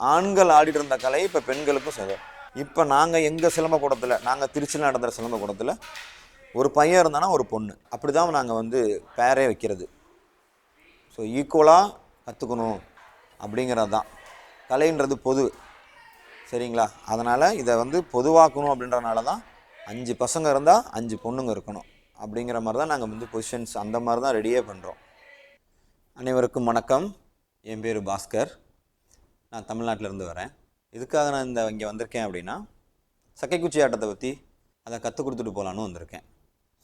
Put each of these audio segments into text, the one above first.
ஆண்கள் ஆடிட்டு இருந்த கலை இப்போ பெண்களுக்கும் சரி. இப்போ நாங்கள் எங்கள் சிலம்ப கூடத்தில், நாங்கள் திருச்சியில் நடந்துற சிலம்ப கூடத்தில் ஒரு பையன் இருந்தானா ஒரு பொண்ணு, அப்படி தான் நாங்கள் வந்து பேரே வைக்கிறது. ஸோ ஈக்குவலாக கற்றுக்கணும் அப்படிங்கிறது தான். கலைன்றது பொது, சரிங்களா? அதனால் இதை வந்து பொதுவாக்கணும் அப்படின்றனால தான் 5 பசங்க இருந்தால் 5 பொண்ணுங்க இருக்கணும் அப்படிங்கிற மாதிரி தான் நாங்கள் வந்து பொசிஷன்ஸ் அந்த மாதிரி தான் ரெடியே பண்ணுறோம். அனைவருக்கும் வணக்கம். என் பேர் பாஸ்கர். நான் தமிழ்நாட்டிலேருந்து வரேன். இதுக்காக நான் இங்கே வந்திருக்கேன் அப்படின்னா, சக்கைக்குச்சி ஆட்டத்தை பற்றி அதை கற்றுக் கொடுத்துட்டு போகலான்னு வந்திருக்கேன்.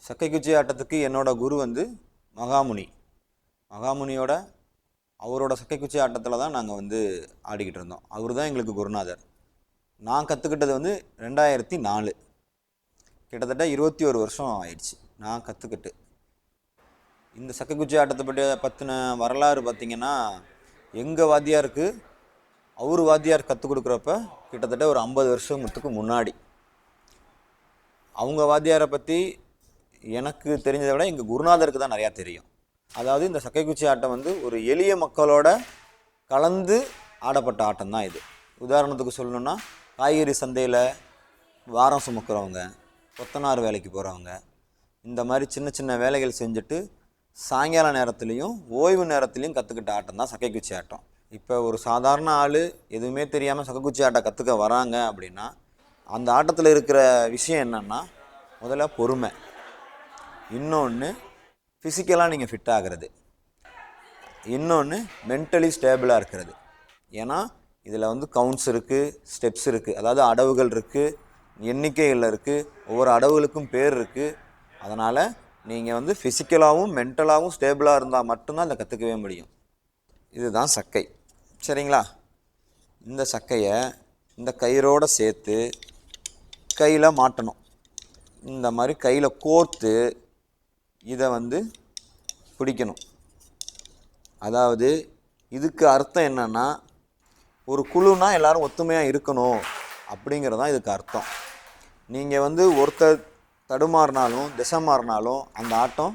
சக்கைக்குச்சி ஆட்டத்துக்கு என்னோடய குரு வந்து மகாமுனியோட அவரோட சக்கைக்குச்சி ஆட்டத்தில் தான் நாங்கள் வந்து ஆடிக்கிட்டு இருந்தோம். அவர் தான் எங்களுக்கு குருநாதர். நான் கற்றுக்கிட்டது வந்து 2004, கிட்டத்தட்ட 21 வருஷம் ஆயிடுச்சு நான் கற்றுக்கிட்டு. இந்த சக்கைக்குச்சி ஆட்டத்தை பற்றின வரலாறு பார்த்திங்கன்னா, எங்கள் வாத்தியாருக்கு அவர் வாத்தியார் கற்றுக் கொடுக்குறப்ப கிட்டத்தட்ட ஒரு 50 வருஷத்துக்கு முன்னாடி. அவங்க வாத்தியாரை பற்றி எனக்கு தெரிஞ்சதை விட எங்கள் குருநாதருக்கு தான் நிறையா தெரியும். அதாவது இந்த சக்கைக்குச்சி ஆட்டம் வந்து ஒரு எளிய மக்களோட கலந்து ஆடப்பட்ட ஆட்டம் தான் இது. உதாரணத்துக்கு சொல்லணுன்னா, காய்கறி சந்தையில் வாரம் சுமக்கிறவங்க, கொத்தனார் வேலைக்கு போகிறவங்க, இந்த மாதிரி சின்ன சின்ன வேலைகள் செஞ்சுட்டு சாயங்கால நேரத்துலையும் ஓய்வு நேரத்துலையும் கற்றுக்கிட்ட ஆட்டம் தான் சக்கைக்குச்சி ஆட்டம். இப்போ ஒரு சாதாரண ஆள் எதுவுமே தெரியாமல் சக்கைக்குச்சி ஆட்டம் கற்றுக்க வராங்க அப்படின்னா, அந்த ஆட்டத்தில் இருக்கிற விஷயம் என்னென்னா, முதல்ல பொறுமை, இன்னொன்று ஃபிசிக்கலாக நீங்கள் ஃபிட் ஆகிறது, இன்னொன்று மென்டலி ஸ்டேபிளாக இருக்கிறது. ஏன்னா இதில் வந்து கவுண்ட்ஸ் இருக்குது, ஸ்டெப்ஸ் இருக்குது, அதாவது அடவுகள் இருக்குது, எண்ணிக்கைகள் இருக்குது, ஒவ்வொரு அடவுகளுக்கும் பேர் இருக்குது. அதனால் நீங்கள் வந்து ஃபிசிக்கலாகவும் மென்டலாகவும் ஸ்டேபிளாக இருந்தால் மட்டும்தான் இதை கற்றுக்கவே முடியும். இதுதான் சக்கை, சரிங்களா? இந்த சக்கையை இந்த கயிறோடு சேர்த்து கையில் மாட்டணும். இந்த மாதிரி கையில் கோர்த்து இதை வந்து பிடிக்கணும். அதாவது இதுக்கு அர்த்தம் என்னென்னா, ஒரு குழுனா எல்லோரும் ஒத்துமையாக இருக்கணும் அப்படிங்கிறது தான் இதுக்கு அர்த்தம். நீங்கள் வந்து ஒருத்தர் தடுமாறினாலும் திசை மாறினாலும் அந்த ஆட்டம்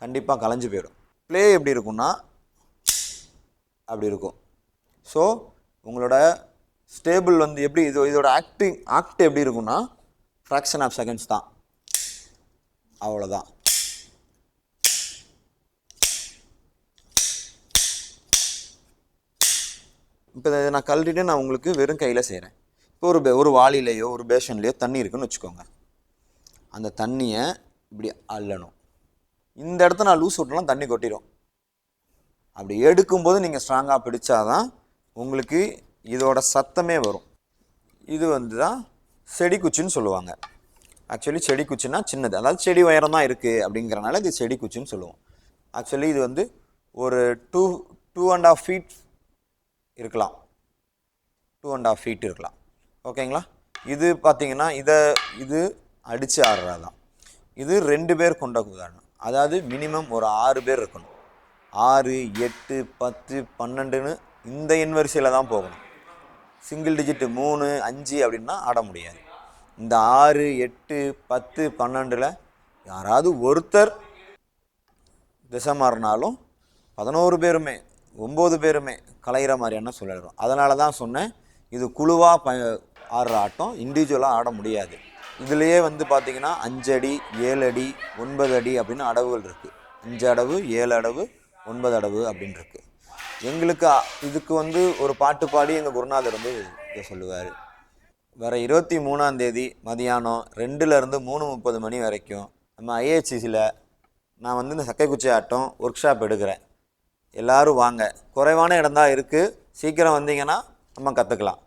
கண்டிப்பாக கலைஞ்சு போயிடும். ப்ளே எப்படி இருக்குன்னா அப்படி இருக்கும். ஸோ உங்களோட ஸ்டேபிள் வந்து எப்படி இதோட ஆக்ட் எப்படி இருக்குன்னா ஃப்ராக்ஷன் ஆஃப் செகண்ட்ஸ் தான், அவ்வளோதான். இப்போ நான் கழட்டிட்டு நான் உங்களுக்கு வெறும் கையில் செய்கிறேன். இப்போ ஒரு வாளிலையோ ஒரு பேஷன்லேயோ தண்ணி இருக்குன்னு வச்சுக்கோங்க. அந்த தண்ணியை இப்படி அள்ளணும். இந்த இடத்த நான் லூஸ் விட்டலாம் தண்ணி கொட்டிடும். அப்படி எடுக்கும்போது நீங்கள் ஸ்ட்ராங்காக பிடிச்சாதான் உங்களுக்கு இதோட சத்தமே வரும். இது வந்து தான் செடி குச்சின்னு சொல்லுவாங்க. ஆக்சுவலி செடி குச்சின்னா சின்னது, அதாவது செடி உயரம் தான் இருக்குது அப்படிங்கிறனால இது செடி குச்சின்னு சொல்லுவோம். ஆக்சுவலி இது வந்து ஒரு 2.5 feet இருக்கலாம், 2.5 feet இருக்கலாம். ஓகேங்களா? இது பார்த்திங்கன்னா இது அடித்து ஆடுறது தான். இது 2 பேர் கொண்ட உதாரணம். அதாவது மினிமம் ஒரு 6 பேர் இருக்கணும். 6, 8, 10, 12ன்னு இந்த எண் வரிசையில் தான் போகணும். சிங்கிள் டிஜிட்டு 3, 5 அப்படின்னா ஆட முடியாது. இந்த 6, 8, 10, 12ல் யாராவது ஒருத்தர் திசை மாறினாலும் 11 பேருமே 9 பேருமே கலைகிற மாதிரியான சொல்லிடுறோம். அதனால தான் சொன்னேன், இது குழுவாக ஆடுற ஆட்டம், இண்டிவிஜுவலாக ஆட முடியாது. இதுலேயே வந்து பார்த்திங்கன்னா 5 அடி, 7 அடி, 9 அடி அப்படின்னு அடவுகள் இருக்குது. 5 அடவு, 7 அடவு, 9 அடவு அப்படின்னு இருக்குது. எங்களுக்கு இதுக்கு வந்து ஒரு பாட்டு பாடி எங்கள் குருநாதர் வந்து இதை சொல்லுவார். வர 23ஆம் தேதி மதியானம் 2லேருந்து 3:30 மணி வரைக்கும் நம்ம ஐஏஹெச்சியில் நான் வந்து இந்த சக்கைக்குச்சி ஆட்டம் ஒர்க் ஷாப் எடுக்கிறேன். எல்லோரும் வாங்க. குறைவான இடம்தான் இருக்குது, சீக்கிரம் வந்தீங்கன்னா நம்ம கற்றுக்கலாம்.